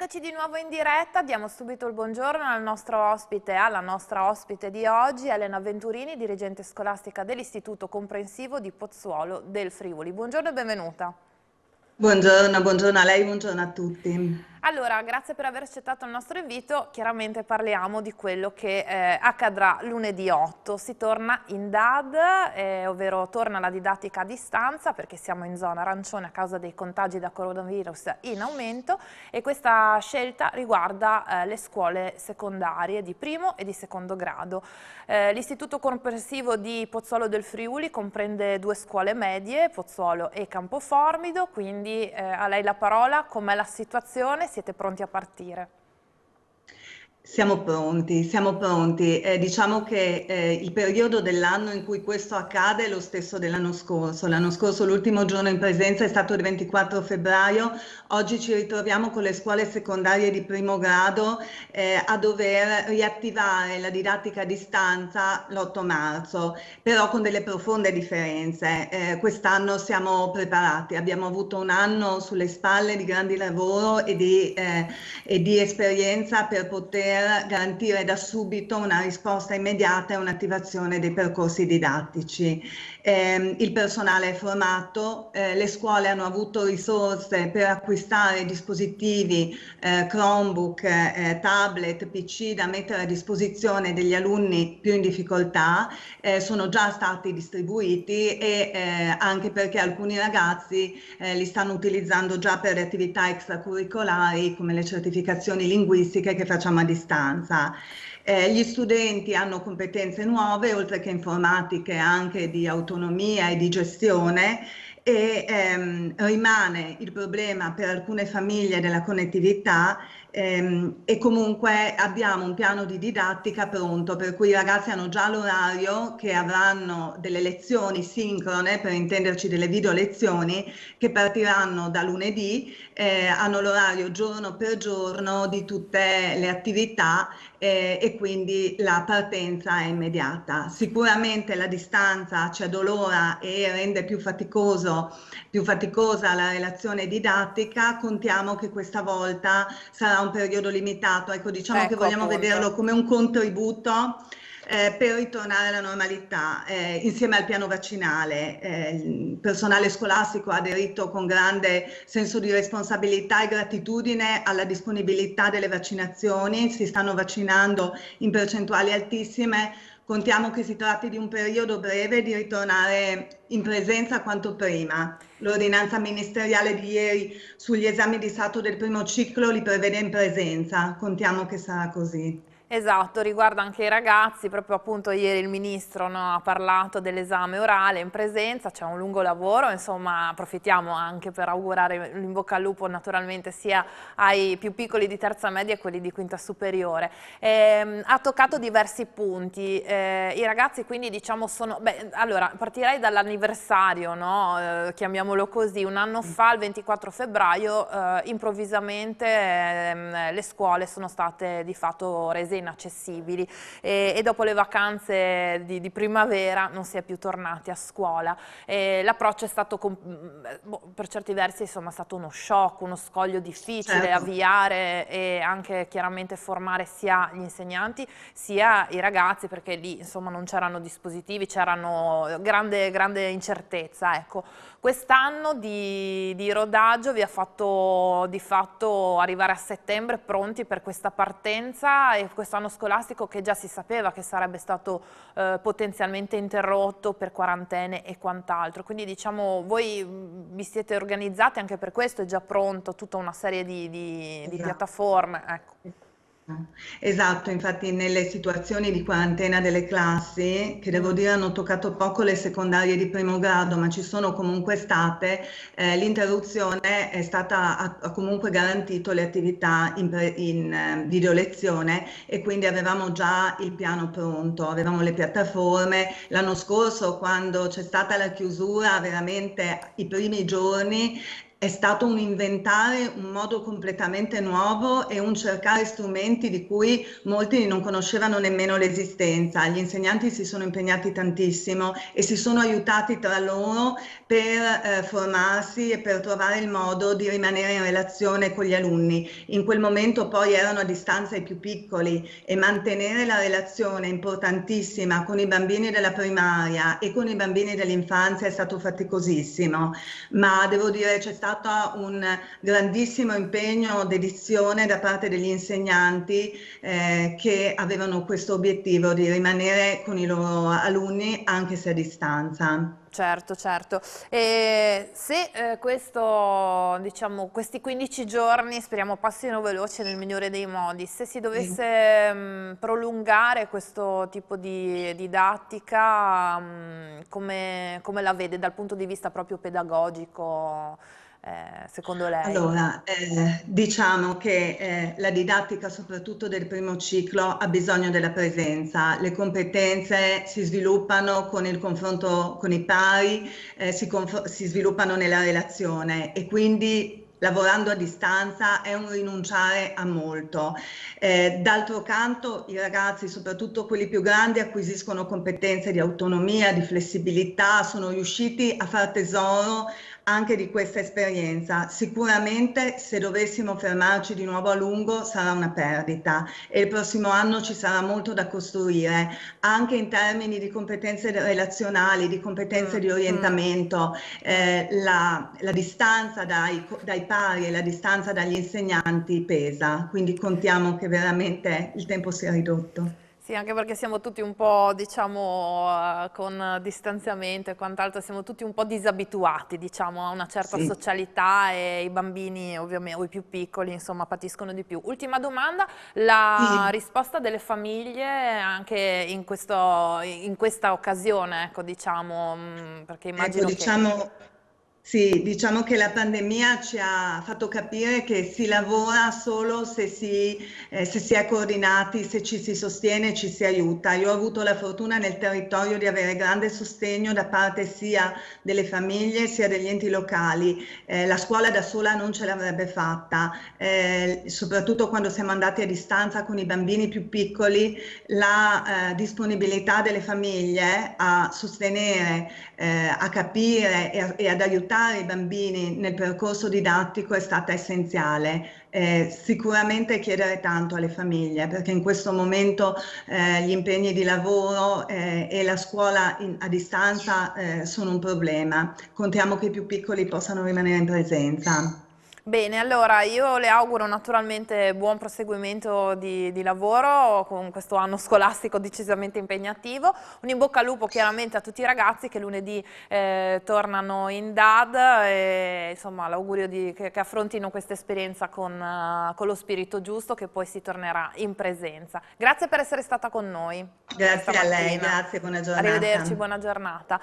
Eccoci di nuovo in diretta, diamo subito il buongiorno al nostro ospite, alla nostra ospite di oggi, Elena Venturini, dirigente scolastica dell'Istituto Comprensivo di Pozzuolo del Friuli. Buongiorno e benvenuta. Buongiorno, buongiorno a lei, buongiorno a tutti. Allora, grazie per aver accettato il nostro invito. Chiaramente parliamo di quello che accadrà lunedì 8. Si torna in DAD, ovvero torna la didattica a distanza perché siamo in zona arancione a causa dei contagi da coronavirus in aumento e questa scelta riguarda le scuole secondarie di primo e di secondo grado. L'Istituto Comprensivo di Pozzuolo del Friuli comprende due scuole medie, Pozzuolo e Campoformido, quindi a lei la parola, com'è la situazione? Siete pronti a partire? Siamo pronti, siamo pronti. Diciamo che il periodo dell'anno in cui questo accade è lo stesso dell'anno scorso. L'anno scorso l'ultimo giorno in presenza è stato il 24 febbraio. Oggi ci ritroviamo con le scuole secondarie di primo grado a dover riattivare la didattica a distanza l'8 marzo, però con delle profonde differenze. Quest'anno siamo preparati, abbiamo avuto un anno sulle spalle di grandi lavoro e di esperienza per poter garantire da subito una risposta immediata e un'attivazione dei percorsi didattici. Il personale è formato, le scuole hanno avuto risorse per acquistare dispositivi, Chromebook, tablet, PC da mettere a disposizione degli alunni più in difficoltà, sono già stati distribuiti e anche perché alcuni ragazzi li stanno utilizzando già per le attività extracurricolari come le certificazioni linguistiche che facciamo a distanza. Gli studenti hanno competenze nuove, oltre che informatiche, anche di autonomia e di gestione e rimane il problema per alcune famiglie della connettività e comunque abbiamo un piano di didattica pronto, per cui i ragazzi hanno già l'orario che avranno delle lezioni sincrone, per intenderci delle video lezioni, che partiranno da lunedì, hanno l'orario giorno per giorno di tutte le attività e quindi la partenza è immediata. Sicuramente la distanza ci addolora e rende più faticosa la relazione didattica. Contiamo che questa volta sarà un periodo limitato, ecco, diciamo che Ecco vogliamo appunto. vederlo come un contributo per ritornare alla normalità insieme al piano vaccinale. Il personale scolastico ha aderito con grande senso di responsabilità e gratitudine alla disponibilità delle vaccinazioni, si stanno vaccinando in percentuali altissime. Contiamo che si tratti di un periodo breve di ritornare in presenza quanto prima. L'ordinanza ministeriale di ieri sugli esami di Stato del primo ciclo li prevede in presenza. Contiamo che sarà così. Esatto, riguarda anche i ragazzi, proprio appunto ieri il ministro, no, ha parlato dell'esame orale in presenza, c'è un lungo lavoro, insomma approfittiamo anche per augurare in bocca al lupo naturalmente sia ai più piccoli di terza media e quelli di quinta superiore. Ha toccato diversi punti, i ragazzi quindi diciamo sono, allora partirei dall'anniversario, no? Chiamiamolo così, un anno fa, il 24 febbraio, improvvisamente le scuole sono state di fatto rese inaccessibili e dopo le vacanze di primavera non si è più tornati a scuola. L'approccio è stato per certi versi insomma è stato uno shock, uno scoglio difficile, Certo. avviare e anche chiaramente formare sia gli insegnanti sia i ragazzi, perché lì insomma non c'erano dispositivi, c'erano grande incertezza, ecco. Quest'anno di rodaggio vi ha fatto di fatto arrivare a settembre pronti per questa partenza e quest'anno scolastico che già si sapeva che sarebbe stato potenzialmente interrotto per quarantene e quant'altro. Quindi diciamo voi vi siete organizzati anche per questo, è già pronto tutta una serie di Esatto. piattaforme, ecco. Esatto, infatti nelle situazioni di quarantena delle classi, che devo dire hanno toccato poco le secondarie di primo grado, ma ci sono comunque state, l'interruzione è stata, ha comunque garantito le attività in video lezione e quindi avevamo già il piano pronto, avevamo le piattaforme. L'anno scorso, quando c'è stata la chiusura, veramente i primi giorni, è stato un inventare un modo completamente nuovo e un cercare strumenti di cui molti non conoscevano nemmeno l'esistenza. Gli insegnanti si sono impegnati tantissimo e si sono aiutati tra loro per formarsi e per trovare il modo di rimanere in relazione con gli alunni. In quel momento poi erano a distanza i più piccoli e mantenere la relazione importantissima con i bambini della primaria e con i bambini dell'infanzia è stato faticosissimo, ma devo dire c'è stato un grandissimo impegno, dedizione da parte degli insegnanti che avevano questo obiettivo di rimanere con i loro alunni anche se a distanza. Certo, certo. E se diciamo, questi 15 giorni, speriamo passino veloci nel migliore dei modi, se si Sì. dovesse prolungare questo tipo di didattica, come la vede dal punto di vista proprio pedagogico, secondo lei? Allora, diciamo che la didattica, soprattutto del primo ciclo, ha bisogno della presenza. Le competenze si sviluppano con il confronto con i pari, si sviluppano nella relazione e quindi lavorando a distanza è un rinunciare a molto. D'altro canto, i ragazzi, soprattutto quelli più grandi, acquisiscono competenze di autonomia, di flessibilità, sono riusciti a far tesoro anche di questa esperienza. Sicuramente se dovessimo fermarci di nuovo a lungo sarà una perdita e il prossimo anno ci sarà molto da costruire, anche in termini di competenze relazionali, di competenze di orientamento. La distanza dai pari e la distanza dagli insegnanti pesa, quindi contiamo che veramente il tempo sia ridotto. Sì, anche perché siamo tutti un po', diciamo, con distanziamento e quant'altro, siamo tutti un po' disabituati, diciamo, a una certa Sì. socialità e i bambini, ovviamente, o i più piccoli, insomma, patiscono di più. Ultima domanda, la Sì. risposta delle famiglie anche in questa occasione, ecco, diciamo, perché Ecco, immagino che... diciamo, sì, diciamo che la pandemia ci ha fatto capire che si lavora solo se si è coordinati, se ci si sostiene, ci si aiuta. Io ho avuto la fortuna nel territorio di avere grande sostegno da parte sia delle famiglie sia degli enti locali. La scuola da sola non ce l'avrebbe fatta, soprattutto quando siamo andati a distanza con i bambini più piccoli, la disponibilità delle famiglie a sostenere, a capire e ad aiutare i bambini nel percorso didattico è stata essenziale. Sicuramente chiedere tanto alle famiglie perché in questo momento gli impegni di lavoro e la scuola a distanza sono un problema. Contiamo che i più piccoli possano rimanere in presenza. Bene, allora io le auguro naturalmente buon proseguimento di lavoro con questo anno scolastico decisamente impegnativo. Un in bocca al lupo chiaramente a tutti i ragazzi che lunedì tornano in DAD e insomma l'augurio che affrontino questa esperienza con lo spirito giusto, che poi si tornerà in presenza. Grazie per essere stata con noi Grazie a lei, stamattina. grazie, buona Arrivederci, giornata. buona giornata.